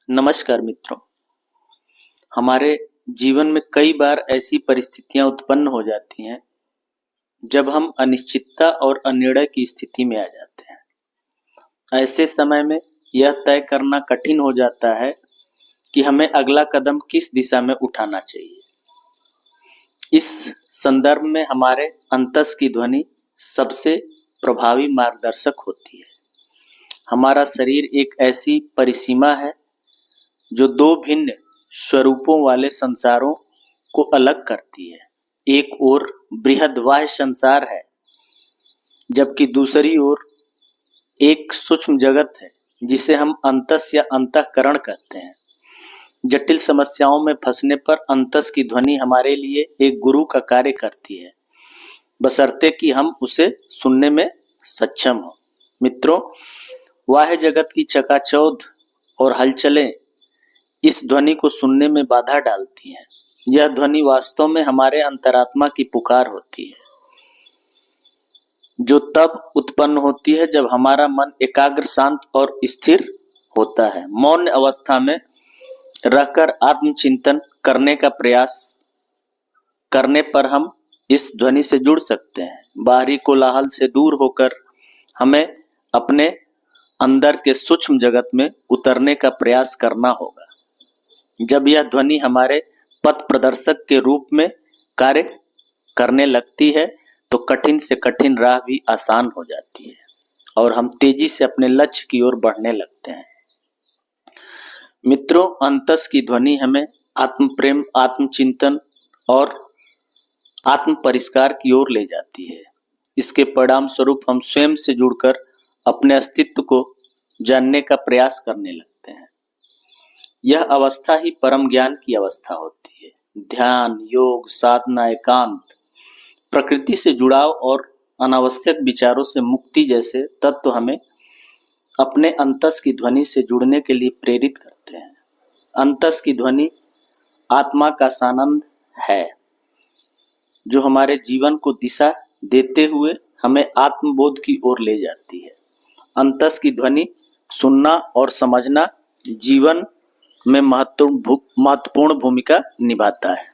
नमस्कार मित्रों। हमारे जीवन में कई बार ऐसी परिस्थितियां उत्पन्न हो जाती हैं जब हम अनिश्चितता और अनिर्णय की स्थिति में आ जाते हैं। ऐसे समय में यह तय करना कठिन हो जाता है कि हमें अगला कदम किस दिशा में उठाना चाहिए। इस संदर्भ में हमारे अंतस की ध्वनि सबसे प्रभावी मार्गदर्शक होती है। हमारा शरीर एक ऐसी परिसीमा है जो दो भिन्न स्वरूपों वाले संसारों को अलग करती है। एक ओर बृहद बाह्य संसार है, जबकि दूसरी ओर एक सूक्ष्म जगत है जिसे हम अंतस या अंतःकरण कहते हैं। जटिल समस्याओं में फंसने पर अंतस की ध्वनि हमारे लिए एक गुरु का कार्य करती है, बशर्ते कि हम उसे सुनने में सक्षम हो। मित्रों, बाह्य जगत की चकाचौंध और हलचलें इस ध्वनि को सुनने में बाधा डालती हैं। यह ध्वनि वास्तव में हमारे अंतरात्मा की पुकार होती है, जो तब उत्पन्न होती है जब हमारा मन एकाग्र, शांत और स्थिर होता है। मौन अवस्था में रहकर आत्मचिंतन करने का प्रयास करने पर हम इस ध्वनि से जुड़ सकते हैं। बाहरी कोलाहल से दूर होकर हमें अपने अंदर के सूक्ष्म जगत में उतरने का प्रयास करना होगा। जब यह ध्वनि हमारे पथ प्रदर्शक के रूप में कार्य करने लगती है तो कठिन से कठिन राह भी आसान हो जाती है और हम तेजी से अपने लक्ष्य की ओर बढ़ने लगते हैं। मित्रों, अंतस की ध्वनि हमें आत्म प्रेम, आत्मचिंतन और आत्म परिष्कार की ओर ले जाती है। इसके परिणाम स्वरूप हम स्वयं से जुड़कर अपने अस्तित्व को जानने का प्रयास करने लगते हैं। यह अवस्था ही परम ज्ञान की अवस्था होती है। ध्यान, योग, साधना, एकांत, प्रकृति से जुड़ाव और अनावश्यक विचारों से मुक्ति जैसे तत्व हमें अपने अंतस की ध्वनि से जुड़ने के लिए प्रेरित करते हैं। अंतस की ध्वनि आत्मा का सानंद है, जो हमारे जीवन को दिशा देते हुए हमें आत्मबोध की ओर ले जाती है। अंतस की ध्वनि सुनना और समझना जीवन में महत्वपूर्ण भूमिका निभाता है।